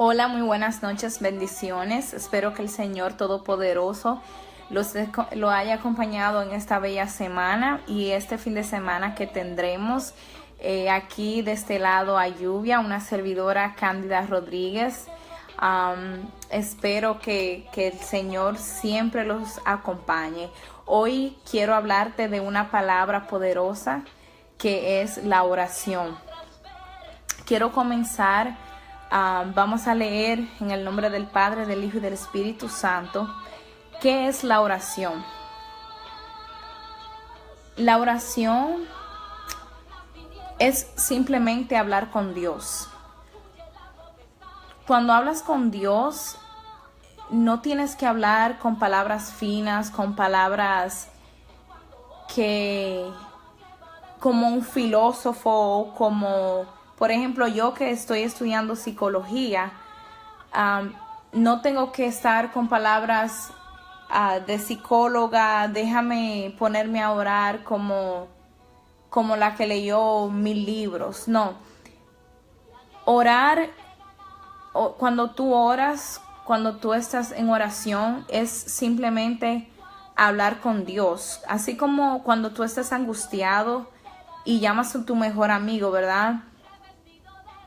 Hola, muy buenas noches, bendiciones. Espero que el Señor Todopoderoso lo haya acompañado en esta bella semana y este fin de semana que tendremos. Aquí de este lado a Lluvia, una servidora Cándida Rodríguez. Espero que el Señor siempre los acompañe. Hoy quiero hablarte de una palabra poderosa que es la oración. Quiero comenzar. Vamos a leer en el nombre del Padre, del Hijo y del Espíritu Santo. ¿Qué es la oración? La oración es simplemente hablar con Dios. Cuando hablas con Dios, no tienes que hablar con palabras finas, con palabras que como un filósofo, como por ejemplo yo que estoy estudiando psicología, no tengo que estar con palabras de psicóloga, déjame ponerme a orar como la que leyó 1000 libros. No, orar, cuando tú oras, cuando tú estás en oración, es simplemente hablar con Dios. Así como cuando tú estás angustiado y llamas a tu mejor amigo, ¿verdad?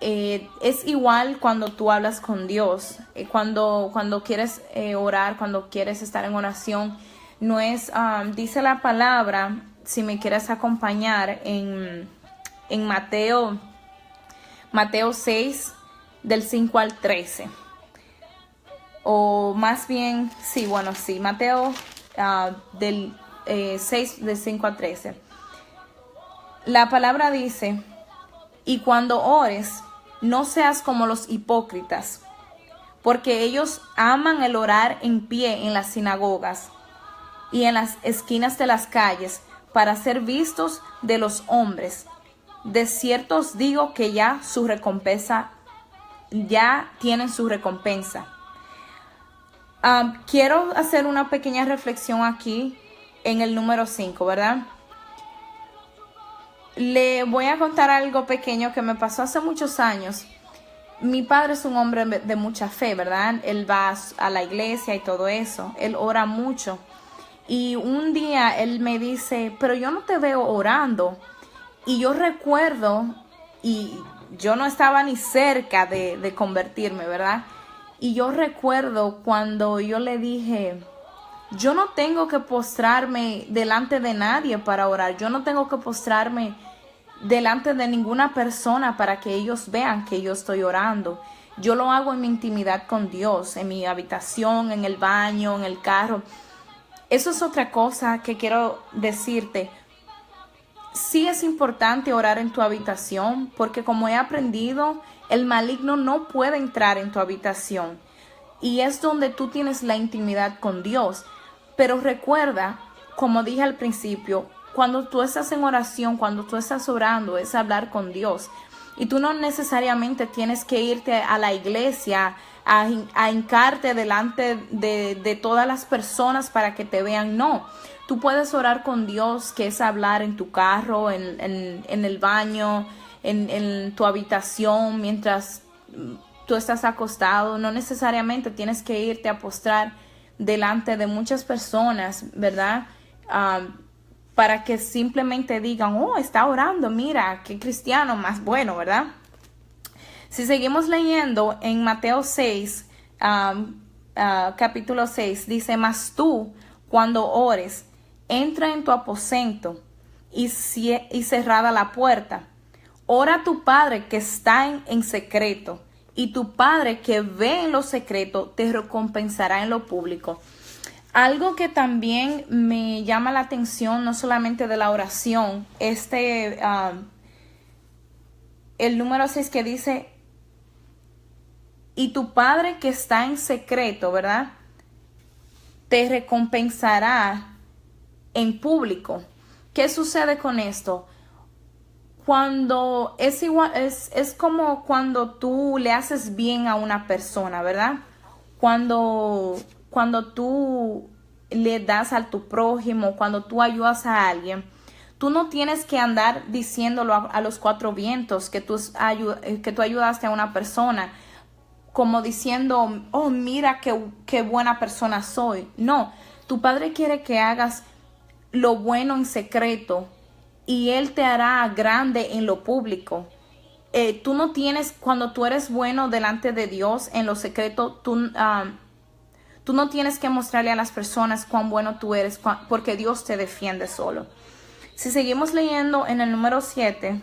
Es igual cuando tú hablas con Dios. Cuando quieres orar, cuando quieres estar en oración, no es, dice la palabra, si me quieres acompañar en Mateo 6, del 5 al 13. O más bien, Mateo del 6, del 5 al 13. La palabra dice: y cuando ores, no seas como los hipócritas, porque ellos aman el orar en pie en las sinagogas y en las esquinas de las calles para ser vistos de los hombres. De cierto os digo que ya tienen su recompensa. Quiero hacer una pequeña reflexión aquí en el número 5, ¿verdad? Le voy a contar algo pequeño que me pasó hace muchos años. Mi padre es un hombre de mucha fe, ¿verdad? Él va a la iglesia y todo eso. Él ora mucho. Y un día él me dice: pero yo no te veo orando. Y yo recuerdo, y yo no estaba ni cerca de convertirme, ¿verdad? Y yo recuerdo cuando yo le dije: yo no tengo que postrarme delante de nadie para orar. Yo no tengo que postrarme delante de ninguna persona para que ellos vean que yo estoy orando. Yo lo hago en mi intimidad con Dios, en mi habitación, en el baño, en el carro. Eso es otra cosa que quiero decirte. Sí es importante orar en tu habitación, porque como he aprendido, el maligno no puede entrar en tu habitación. Y es donde tú tienes la intimidad con Dios. Pero recuerda, como dije al principio, cuando tú estás en oración, cuando tú estás orando, es hablar con Dios. Y tú no necesariamente tienes que irte a la iglesia a hincarte delante de todas las personas para que te vean. No, tú puedes orar con Dios, que es hablar en tu carro, en el baño, en tu habitación, mientras tú estás acostado. No necesariamente tienes que irte a postrar delante de muchas personas, ¿verdad? Para que simplemente digan: oh, está orando, mira, qué cristiano más bueno, ¿verdad? Si seguimos leyendo en Mateo 6, capítulo 6, dice: mas tú, cuando ores, entra en tu aposento y cerrada la puerta, ora a tu Padre que está en secreto, y tu Padre que ve en lo secreto te recompensará en lo público. Algo que también me llama la atención, no solamente de la oración, el número 6 que dice: y tu Padre que está en secreto, ¿verdad?, te recompensará en público. ¿Qué sucede con esto? Cuando es como cuando tú le haces bien a una persona, ¿verdad? Cuando tú le das a tu prójimo, cuando tú ayudas a alguien, tú no tienes que andar diciéndolo a los cuatro vientos que tú ayudaste a una persona. como diciendo, oh, mira qué buena persona soy. No, tu Padre quiere que hagas lo bueno en secreto y Él te hará grande en lo público. Tú no tienes, cuando tú eres bueno delante de Dios en lo secreto, tú no tienes que mostrarle a las personas cuán bueno tú eres, porque Dios te defiende solo. Si seguimos leyendo en el número 7,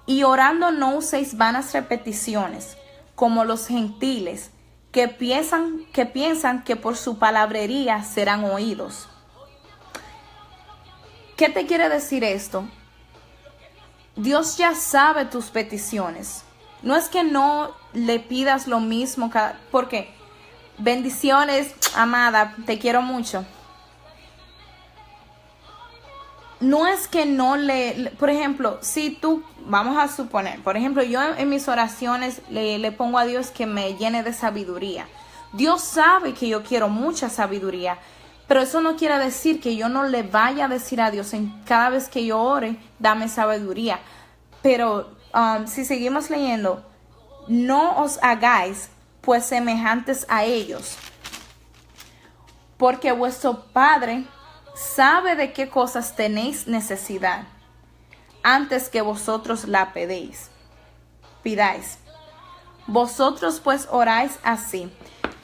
y orando no uséis vanas repeticiones, como los gentiles, que piensan que por su palabrería serán oídos. ¿Qué te quiere decir esto? Dios ya sabe tus peticiones. No es que no le pidas lo mismo, porque bendiciones, amada, te quiero mucho. No es que no por ejemplo, si tú, vamos a suponer, por ejemplo, yo en mis oraciones le pongo a Dios que me llene de sabiduría. Dios sabe que yo quiero mucha sabiduría, pero eso no quiere decir que yo no le vaya a decir a Dios en cada vez que yo ore, dame sabiduría. Pero si seguimos leyendo, no os hagáis pues semejantes a ellos, porque vuestro Padre sabe de qué cosas tenéis necesidad antes que vosotros la pidáis. Vosotros pues oráis así.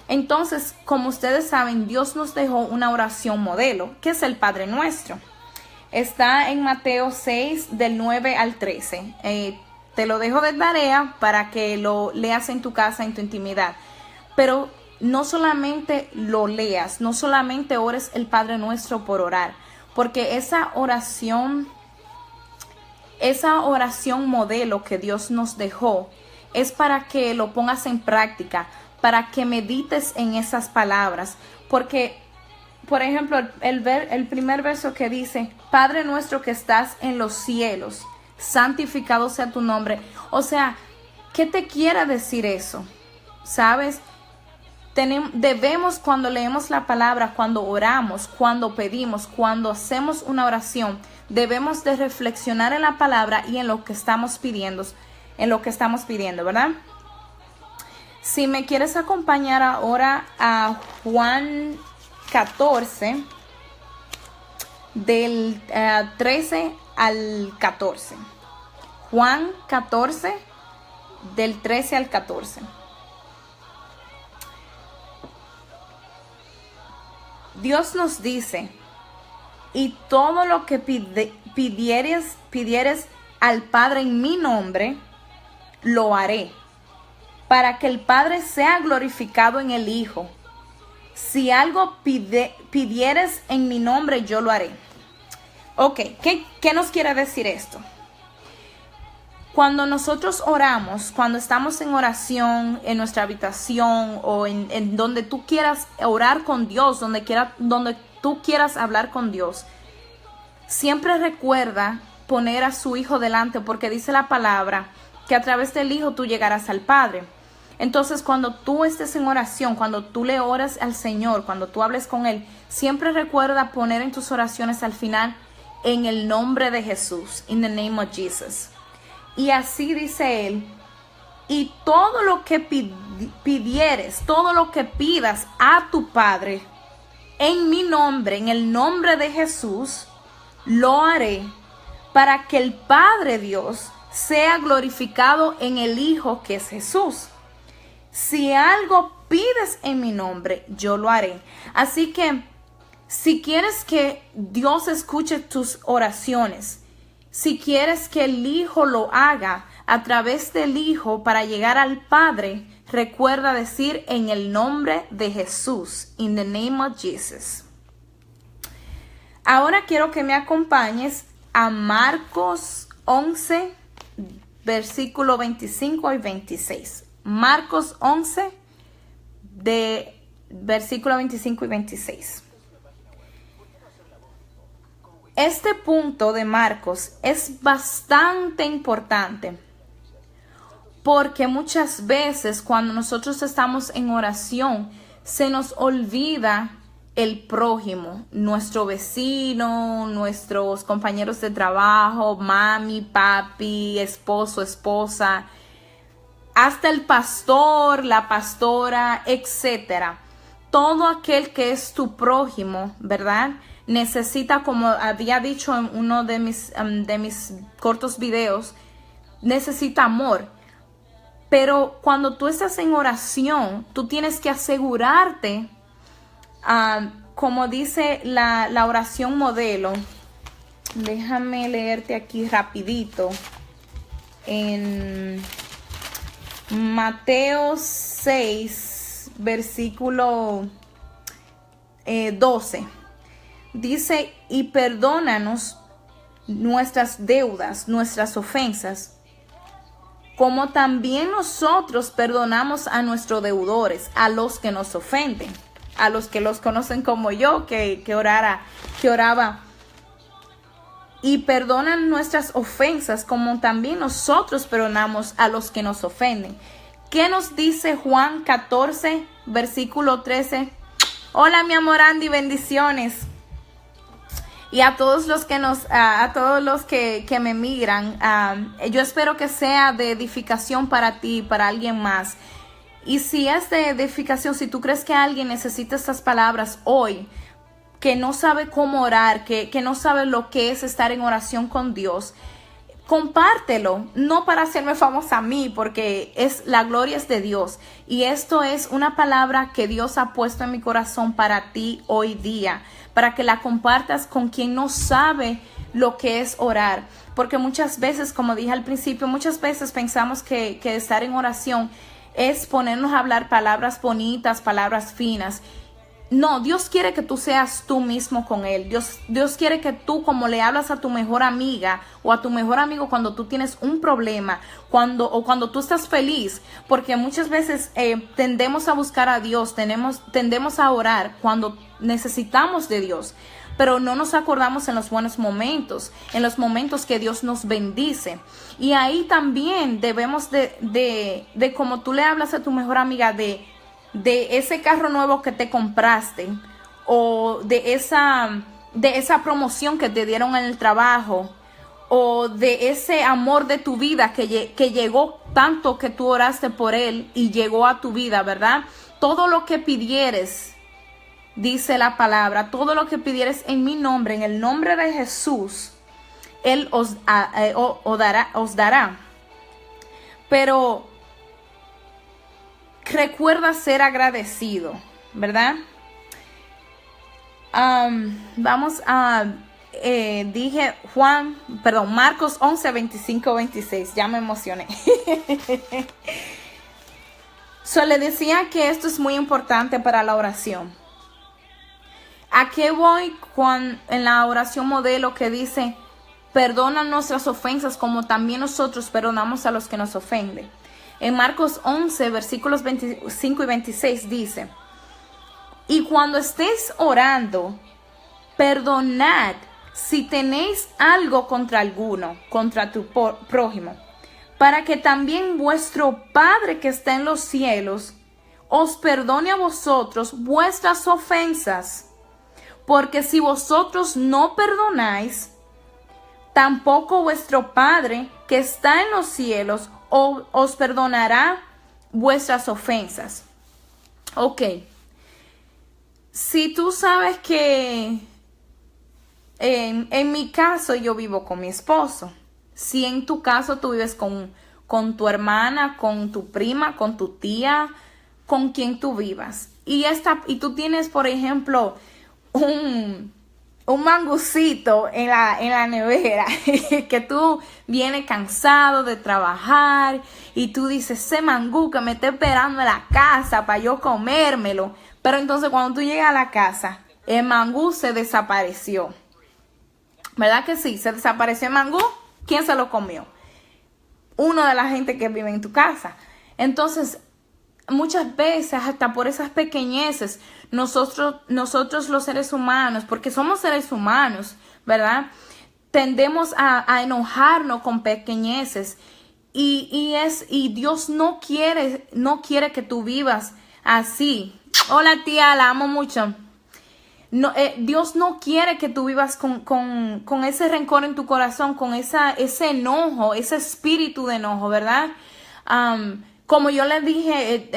Entonces, como ustedes saben, Dios nos dejó una oración modelo, que es el Padre Nuestro. Está en Mateo 6, del 9 al 13. Te lo dejo de tarea para que lo leas en tu casa, en tu intimidad. Pero no solamente lo leas, no solamente ores el Padre Nuestro por orar, porque esa oración modelo que Dios nos dejó es para que lo pongas en práctica, para que medites en esas palabras. Porque, por ejemplo, el primer verso que dice, Padre nuestro que estás en los cielos, santificado sea tu nombre. O sea, ¿qué te quiere decir eso? ¿Sabes? Debemos, cuando leemos la palabra, cuando oramos, cuando pedimos, cuando hacemos una oración, debemos de reflexionar en la palabra y en lo que estamos pidiendo, ¿verdad? Si me quieres acompañar ahora a Juan 14, del 13 al 14. Juan 14, del 13 al 14. Dios nos dice, y todo lo que pidieres al Padre en mi nombre, lo haré, para que el Padre sea glorificado en el Hijo. Si algo pidieres en mi nombre, yo lo haré. Ok, ¿qué nos quiere decir esto? Cuando nosotros oramos, cuando estamos en oración, en nuestra habitación o en donde tú quieras orar con Dios, donde tú quieras hablar con Dios, siempre recuerda poner a su Hijo delante, porque dice la palabra que a través del Hijo tú llegarás al Padre. Entonces, cuando tú estés en oración, cuando tú le oras al Señor, cuando tú hables con Él, siempre recuerda poner en tus oraciones al final, en el nombre de Jesús, in the name of Jesus. Y así dice Él, y todo lo que pidieres, todo lo que pidas a tu Padre, en mi nombre, en el nombre de Jesús, lo haré, para que el Padre Dios sea glorificado en el Hijo, que es Jesús. Si algo pides en mi nombre, yo lo haré. Así que, si quieres que Dios escuche tus oraciones, si quieres que el Hijo lo haga a través del Hijo para llegar al Padre, recuerda decir en el nombre de Jesús, in the name of Jesus. Ahora quiero que me acompañes a Marcos 11, versículo 25 y 26. Marcos 11, de versículo 25 y 26. Este punto de Marcos es bastante importante, porque muchas veces cuando nosotros estamos en oración se nos olvida el prójimo, nuestro vecino, nuestros compañeros de trabajo, mami, papi, esposo, esposa. hasta el pastor, la pastora, etcétera. Todo aquel que es tu prójimo, ¿verdad? Necesita, como había dicho en uno de mis cortos videos, necesita amor. Pero cuando tú estás en oración, tú tienes que asegurarte, como dice la oración modelo. Déjame leerte aquí rapidito. En Mateo 6, versículo 12. Dice, y perdónanos nuestras deudas, nuestras ofensas, como también nosotros perdonamos a nuestros deudores, a los que nos ofenden, a los que los conocen como yo, que oraba. Y perdonan nuestras ofensas, como también nosotros perdonamos a los que nos ofenden. ¿Qué nos dice Juan 14, versículo 13? Hola, mi amor Andy, bendiciones. Y a todos los que me migran, yo espero que sea de edificación para ti, para alguien más. Y si es de edificación, si tú crees que alguien necesita estas palabras hoy, que no sabe cómo orar, que no sabe lo que es estar en oración con Dios, compártelo, no para hacerme famosa a mí, porque la gloria es de Dios. Y esto es una palabra que Dios ha puesto en mi corazón para ti hoy día, para que la compartas con quien no sabe lo que es orar. Porque muchas veces, como dije al principio, muchas veces pensamos que estar en oración es ponernos a hablar palabras bonitas, palabras finas. No, Dios quiere que tú seas tú mismo con Él. Dios quiere que tú, como le hablas a tu mejor amiga o a tu mejor amigo cuando tú tienes un problema, cuando tú estás feliz, porque muchas veces tendemos a buscar a Dios, tendemos a orar cuando necesitamos de Dios, pero no nos acordamos en los buenos momentos, en los momentos que Dios nos bendice. Y ahí también debemos de como tú le hablas a tu mejor amiga de ese carro nuevo que te compraste, o de esa promoción que te dieron en el trabajo, o de ese amor de tu vida que llegó tanto que tú oraste por él y llegó a tu vida, ¿verdad? Todo lo que pidieres, dice la palabra, todo lo que pidieres en mi nombre, en el nombre de Jesús, Él os dará. Pero recuerda ser agradecido, ¿verdad? Vamos a, dije Marcos 11, 25, 26. Ya me emocioné. Le decía que esto es muy importante para la oración. ¿A qué voy en la oración modelo que dice, perdona nuestras ofensas como también nosotros perdonamos a los que nos ofenden? En Marcos 11, versículos 25 y 26 dice, y cuando estéis orando, perdonad si tenéis algo contra alguno, contra tu prójimo, para que también vuestro Padre que está en los cielos os perdone a vosotros vuestras ofensas. Porque si vosotros no perdonáis, tampoco vuestro Padre que está en los cielos os perdonará vuestras ofensas. Ok. Si tú sabes que en mi caso yo vivo con mi esposo. Si en tu caso tú vives con tu hermana, con tu prima, con tu tía, con quien tú vivas. Y tú tienes, por ejemplo, un mangucito en la nevera, que tú vienes cansado de trabajar y tú dices, ese mangú que me está esperando en la casa para yo comérmelo. Pero entonces cuando tú llegas a la casa, el mangú se desapareció. ¿Verdad que sí? Se desapareció el mangú. ¿Quién se lo comió? Uno de la gente que vive en tu casa. Entonces, muchas veces, hasta por esas pequeñeces, nosotros los seres humanos, porque somos seres humanos, ¿verdad? Tendemos a enojarnos con pequeñeces. Y Dios no quiere que tú vivas así. Hola tía, la amo mucho. No, Dios no quiere que tú vivas con ese rencor en tu corazón, con ese enojo, ese espíritu de enojo, ¿verdad? Como yo les dije,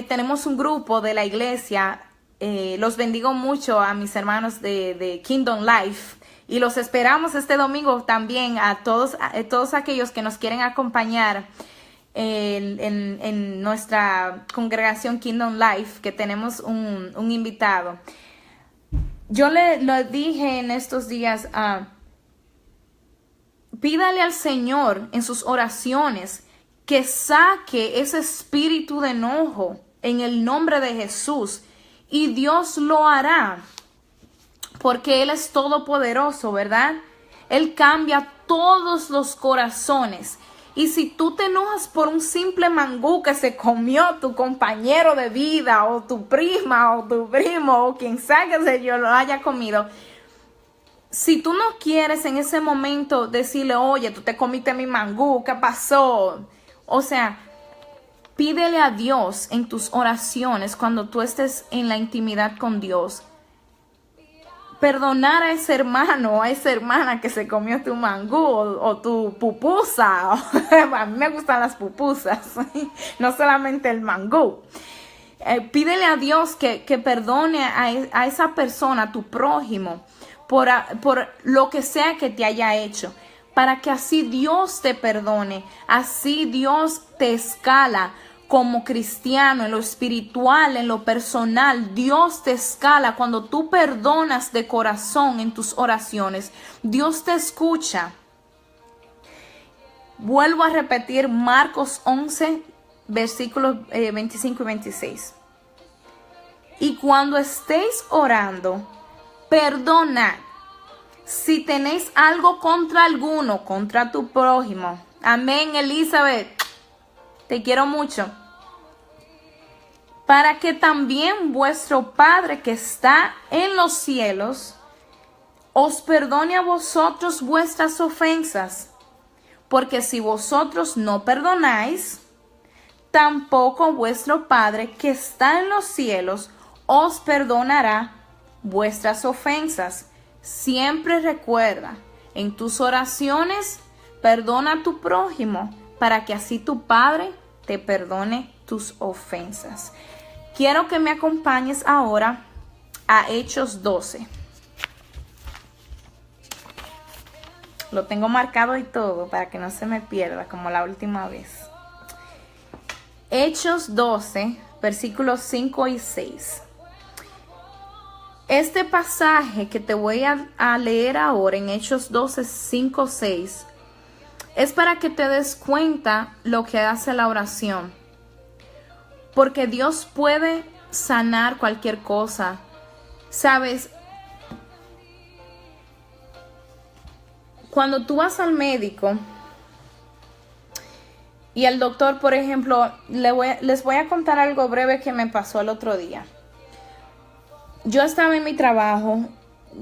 tenemos un grupo de la iglesia. Los bendigo mucho a mis hermanos de Kingdom Life. Y los esperamos este domingo también a todos aquellos que nos quieren acompañar en nuestra congregación Kingdom Life, que tenemos un invitado. Yo le dije en estos días, pídale al Señor en sus oraciones que saque ese espíritu de enojo en el nombre de Jesús, y Dios lo hará, porque Él es todopoderoso, ¿verdad? Él cambia todos los corazones. Y si tú te enojas por un simple mangú que se comió tu compañero de vida, o tu prima, o tu primo, o quien sea que se yo lo haya comido, si tú no quieres en ese momento decirle, oye, tú te comiste mi mangú, ¿qué pasó? O sea, pídele a Dios en tus oraciones, cuando tú estés en la intimidad con Dios, perdonar a ese hermano o a esa hermana que se comió tu mangú o tu pupusa. A mí me gustan las pupusas, no solamente el mangú. Pídele a Dios que perdone a esa persona, tu prójimo, por lo que sea que te haya hecho, para que así Dios te perdone, así Dios te escala como cristiano, en lo espiritual, en lo personal. Dios te escala cuando tú perdonas de corazón en tus oraciones. Dios te escucha. Vuelvo a repetir Marcos 11, versículos 25 y 26. Y cuando estéis orando, perdonad si tenéis algo contra alguno, contra tu prójimo. Amén, Elizabeth. Te quiero mucho. Para que también vuestro Padre que está en los cielos os perdone a vosotros vuestras ofensas. Porque si vosotros no perdonáis, tampoco vuestro Padre que está en los cielos os perdonará vuestras ofensas. Siempre recuerda, en tus oraciones, perdona a tu prójimo, para que así tu Padre te perdone tus ofensas. Quiero que me acompañes ahora a Hechos 12. Lo tengo marcado y todo para que no se me pierda como la última vez. Hechos 12, versículos 5 y 6. Este pasaje que te voy a leer ahora en Hechos 12, 5, 6, es para que te des cuenta lo que hace la oración. Porque Dios puede sanar cualquier cosa. ¿Sabes? Cuando tú vas al médico y el doctor, por ejemplo, les voy a contar algo breve que me pasó el otro día. Yo estaba en mi trabajo,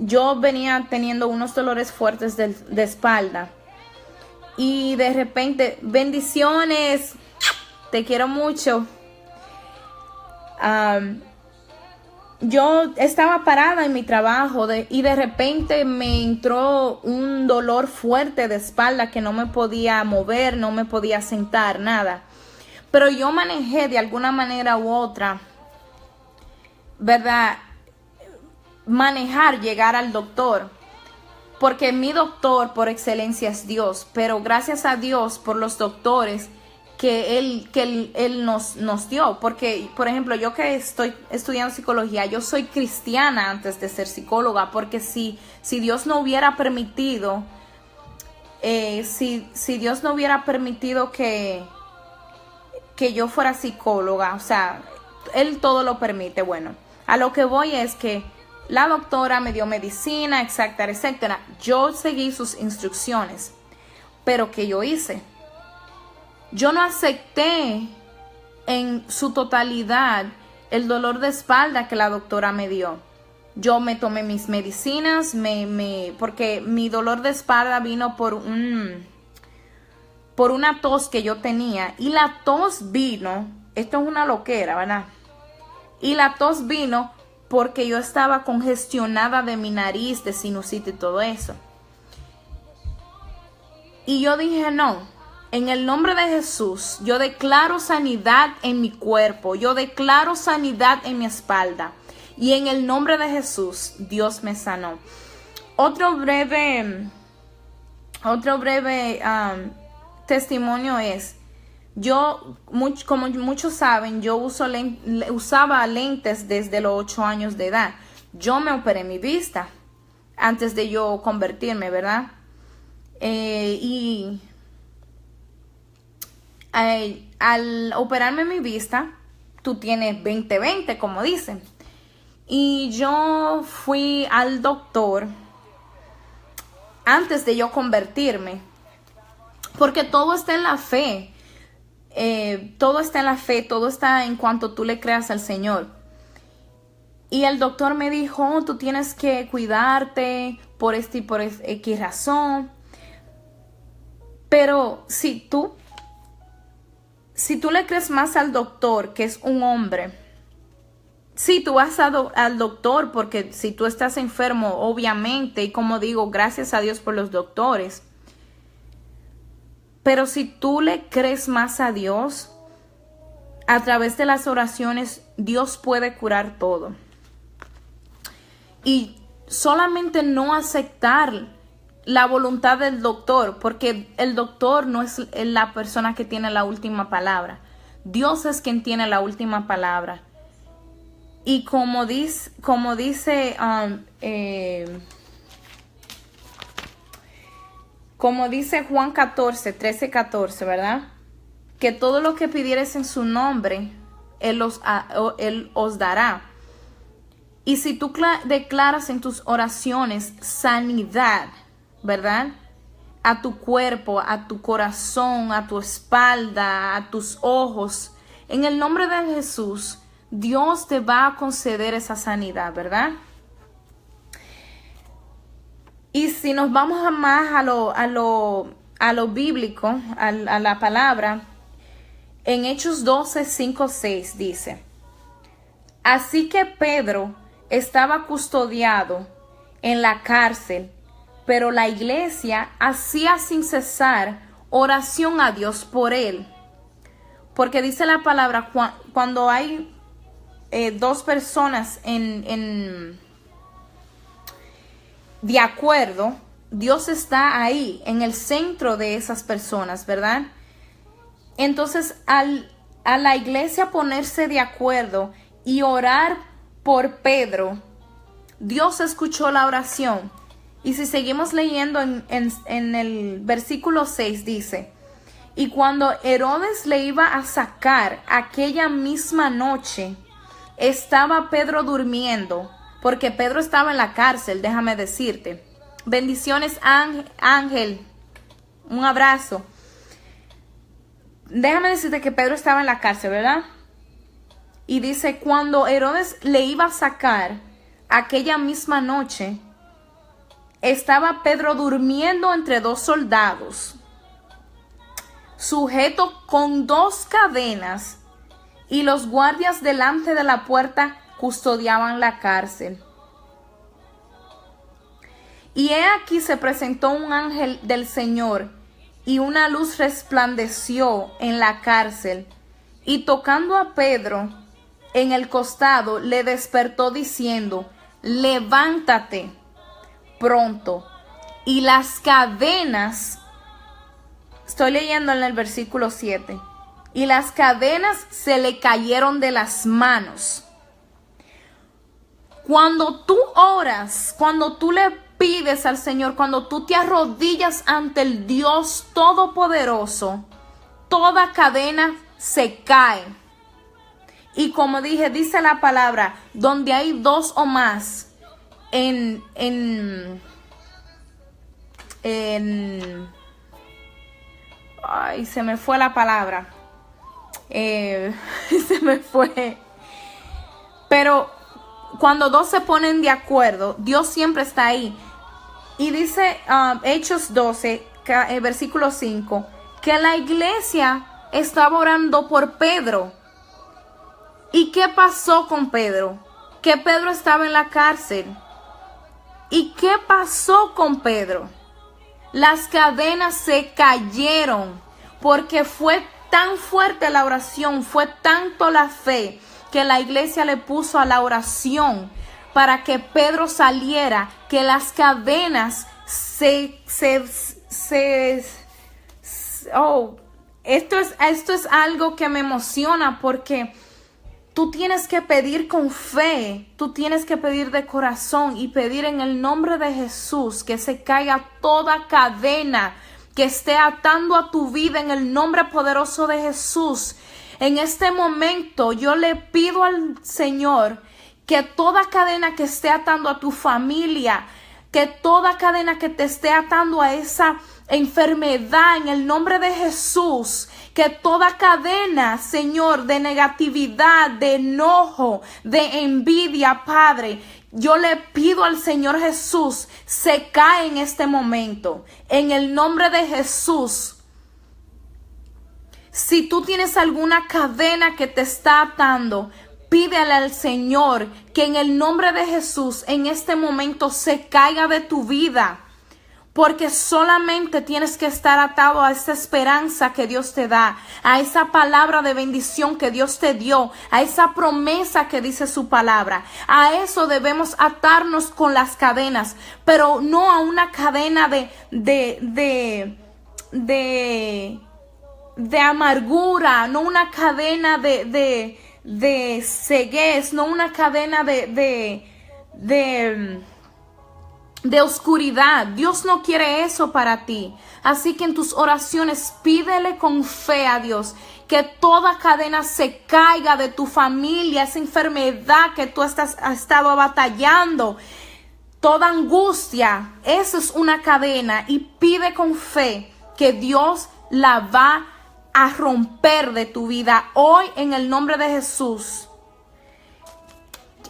yo venía teniendo unos dolores fuertes de espalda. Y de repente, bendiciones, te quiero mucho. Yo estaba parada en mi trabajo y de repente me entró un dolor fuerte de espalda que no me podía mover, no me podía sentar, nada. Pero yo manejé de alguna manera u otra, ¿verdad? Llegar al doctor. Porque mi doctor por excelencia es Dios, pero gracias a Dios por los doctores que Él nos dio. Porque, por ejemplo, yo que estoy estudiando psicología, yo soy cristiana antes de ser psicóloga, porque si Dios no hubiera permitido, si Dios no hubiera permitido que yo fuera psicóloga, o sea, Él todo lo permite. Bueno, a lo que voy es que la doctora me dio medicina, etcétera, etcétera. Yo seguí sus instrucciones. Pero ¿qué yo hice? Yo no acepté en su totalidad el dolor de espalda que la doctora me dio. Yo me tomé mis medicinas, porque mi dolor de espalda vino por una tos que yo tenía. Y la tos vino, esto es una loquera, ¿verdad? Y la tos vino porque yo estaba congestionada de mi nariz, de sinusitis y todo eso. Y yo dije, no, en el nombre de Jesús, yo declaro sanidad en mi cuerpo, yo declaro sanidad en mi espalda. Y en el nombre de Jesús, Dios me sanó. Otro breve testimonio es, como muchos saben, yo usaba lentes desde los 8 años de edad. Yo me operé mi vista antes de yo convertirme, ¿verdad? Al operarme mi vista, tú tienes 20/20, como dicen. Y yo fui al doctor antes de yo convertirme, porque todo está en la fe. Todo está en la fe, todo está en cuanto tú le creas al Señor. Y el doctor me dijo, oh, tú tienes que cuidarte por X razón. Pero si tú le crees más al doctor, que es un hombre, sí, tú vas al doctor porque si tú estás enfermo, obviamente, y como digo, gracias a Dios por los doctores. Pero si tú le crees más a Dios, a través de las oraciones, Dios puede curar todo. Y solamente no aceptar la voluntad del doctor, porque el doctor no es la persona que tiene la última palabra. Dios es quien tiene la última palabra. Y como dice Juan 13:14, ¿verdad? Que todo lo que pidieres en su nombre, Él os dará. Y si tú declaras en tus oraciones sanidad, ¿verdad? A tu cuerpo, a tu corazón, a tu espalda, a tus ojos, en el nombre de Jesús, Dios te va a conceder esa sanidad, ¿verdad? Y si nos vamos más a lo bíblico, a la palabra, en Hechos 12:5-6 dice, así que Pedro estaba custodiado en la cárcel, pero la iglesia hacía sin cesar oración a Dios por él. Porque dice la palabra, cuando hay dos personas de acuerdo, Dios está ahí, en el centro de esas personas, ¿verdad? Entonces, a la iglesia ponerse de acuerdo y orar por Pedro, Dios escuchó la oración. Y si seguimos leyendo en el versículo 6 dice, y cuando Herodes le iba a sacar aquella misma noche, estaba Pedro durmiendo, porque Pedro estaba en la cárcel, déjame decirte. Bendiciones, Ángel. Un abrazo. Déjame decirte que Pedro estaba en la cárcel, ¿verdad? Y dice, cuando Herodes le iba a sacar aquella misma noche, estaba Pedro durmiendo entre dos soldados, sujeto con 2 cadenas, y los guardias delante de la puerta custodiaban la cárcel. Y he aquí se presentó un ángel del Señor, y una luz resplandeció en la cárcel, y tocando a Pedro en el costado, le despertó diciendo, levántate pronto. Y las cadenas, estoy leyendo en el versículo 7, y las cadenas se le cayeron de las manos. Cuando tú oras, cuando tú le pides al Señor, cuando tú te arrodillas ante el Dios Todopoderoso, toda cadena se cae. Y como dije, dice la palabra, donde hay 2 o más ay, se me fue la palabra. Se me fue. Pero cuando 2 se ponen de acuerdo, Dios siempre está ahí. Y dice Hechos 12, versículo 5, que la iglesia estaba orando por Pedro. ¿Y qué pasó con Pedro? Que Pedro estaba en la cárcel. ¿Y qué pasó con Pedro? Las cadenas se cayeron. porque fue tan fuerte la oración, fue tanto la fe que la iglesia le puso a la oración para que Pedro saliera, que las cadenas esto es algo que me emociona, porque tú tienes que pedir con fe, tú tienes que pedir de corazón y pedir en el nombre de Jesús que se caiga toda cadena que esté atando a tu vida en el nombre poderoso de Jesús. En este momento yo le pido al Señor que toda cadena que esté atando a tu familia, que toda cadena que te esté atando a esa enfermedad en el nombre de Jesús, que toda cadena, Señor, de negatividad, de enojo, de envidia, Padre, yo le pido al Señor Jesús, se cae en este momento, en el nombre de Jesús. Si tú tienes alguna cadena que te está atando, pídele al Señor que en el nombre de Jesús en este momento se caiga de tu vida. Porque solamente tienes que estar atado a esa esperanza que Dios te da, a esa palabra de bendición que Dios te dio, a esa promesa que dice su palabra. A eso debemos atarnos con las cadenas, pero no a una cadena de amargura, no una cadena de ceguez, no una cadena de oscuridad. Dios no quiere eso para ti. Así que en tus oraciones pídele con fe a Dios que toda cadena se caiga de tu familia, esa enfermedad que tú has estado batallando, toda angustia, eso es una cadena, y pide con fe que Dios la va a romper de tu vida hoy en el nombre de Jesús.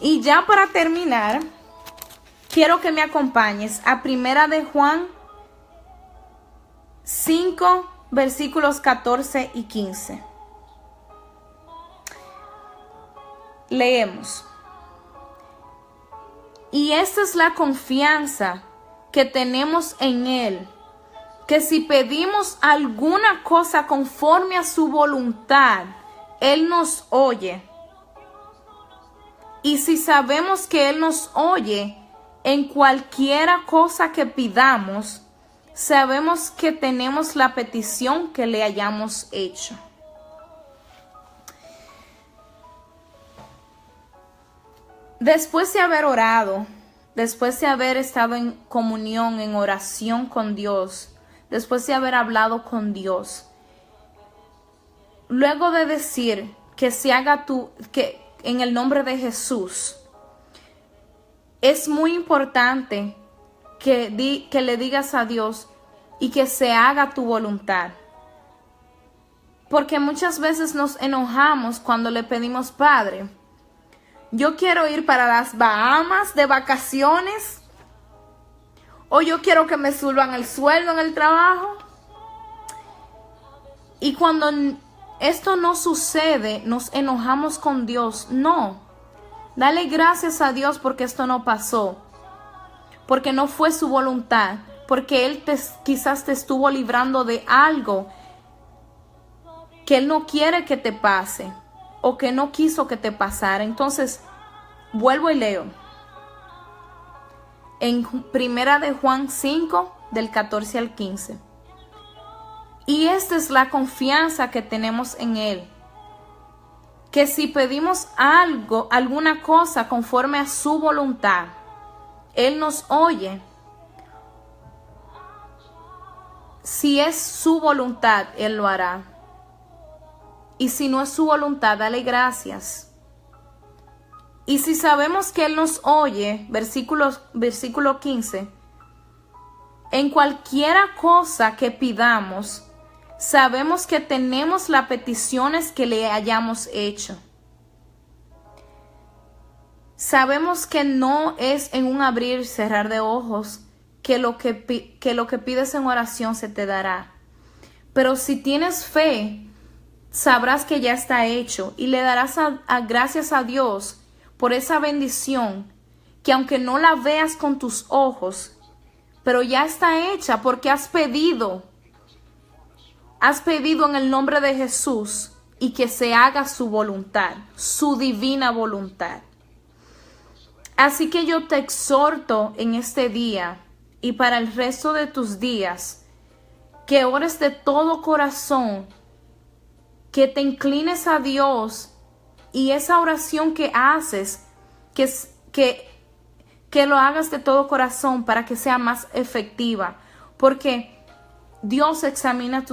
Y ya para terminar, quiero que me acompañes a Primera de Juan 5, versículos 14 y 15. Leemos. Y esta es la confianza que tenemos en Él, que si pedimos alguna cosa conforme a su voluntad, Él nos oye. Y si sabemos que Él nos oye, en cualquiera cosa que pidamos, sabemos que tenemos la petición que le hayamos hecho. Después de haber orado, después de haber estado en comunión, en oración con Dios, después de haber hablado con Dios, luego de decir que se haga que en el nombre de Jesús, es muy importante que le digas a Dios y que se haga tu voluntad. Porque muchas veces nos enojamos cuando le pedimos, Padre, yo quiero ir para las Bahamas de vacaciones, o yo quiero que me suban el sueldo en el trabajo. Y cuando esto no sucede, nos enojamos con Dios. No, dale gracias a Dios porque esto no pasó, porque no fue su voluntad, porque Él quizás te estuvo librando de algo que Él no quiere que te pase o que no quiso que te pasara. Entonces, vuelvo y leo. En Primera de Juan 5, del 14 al 15. Y esta es la confianza que tenemos en Él, que si pedimos algo, alguna cosa conforme a su voluntad, Él nos oye. Si es su voluntad, Él lo hará. Y si no es su voluntad, dale gracias. Y si sabemos que Él nos oye, versículo 15, en cualquiera cosa que pidamos, sabemos que tenemos las peticiones que le hayamos hecho. Sabemos que no es en un abrir y cerrar de ojos que lo que pides en oración se te dará. Pero si tienes fe, sabrás que ya está hecho y le darás gracias a Dios por esa bendición que aunque no la veas con tus ojos, pero ya está hecha porque has pedido. has pedido en el nombre de Jesús y que se haga su voluntad, su divina voluntad. Así que yo te exhorto en este día y para el resto de tus días, que ores de todo corazón, que te inclines a Dios y esa oración que haces, que lo hagas de todo corazón para que sea más efectiva, porque Dios examina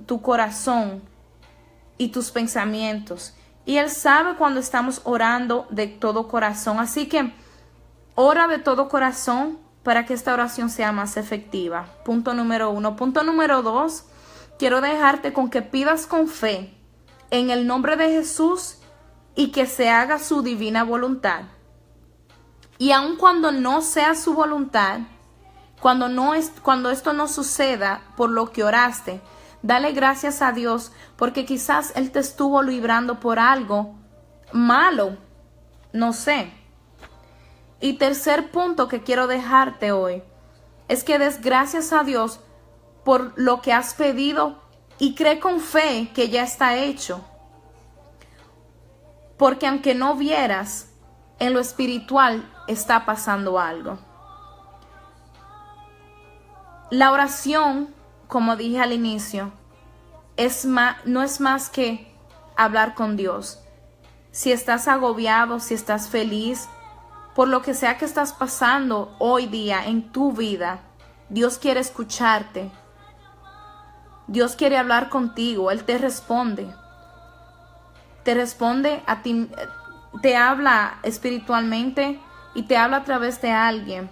tu corazón y tus pensamientos y Él sabe cuando estamos orando de todo corazón. Así que ora de todo corazón para que esta oración sea más efectiva. Punto número 1. Punto número 2. Quiero dejarte con que pidas con fe en el nombre de Jesús y que se haga su divina voluntad. Y aun cuando no sea su voluntad, cuando esto no suceda por lo que oraste, dale gracias a Dios porque quizás Él te estuvo librando por algo malo. No sé. Y tercer punto que quiero dejarte hoy es que des gracias a Dios por lo que has pedido y cree con fe que ya está hecho. Porque aunque no vieras, en lo espiritual está pasando algo. La oración, como dije al inicio, no es más que hablar con Dios. Si estás agobiado, si estás feliz, por lo que sea que estás pasando hoy día en tu vida, Dios quiere escucharte. Dios quiere hablar contigo. Él te responde. Te responde a ti, te habla espiritualmente y te habla a través de alguien.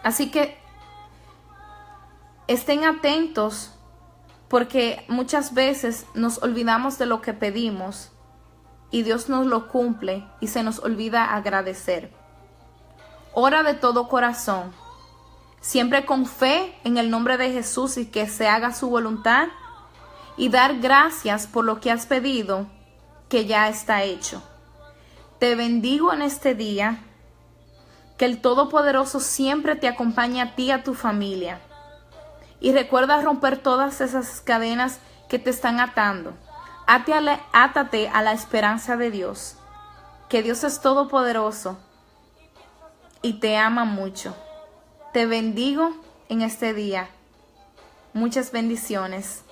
Así que estén atentos porque muchas veces nos olvidamos de lo que pedimos y Dios nos lo cumple y se nos olvida agradecer. Ora de todo corazón, siempre con fe en el nombre de Jesús y que se haga su voluntad y dar gracias por lo que has pedido que ya está hecho. Te bendigo en este día, que el Todopoderoso siempre te acompañe a ti y a tu familia. Y recuerda romper todas esas cadenas que te están atando. Átate a la esperanza de Dios, que Dios es todopoderoso y te ama mucho. Te bendigo en este día. Muchas bendiciones.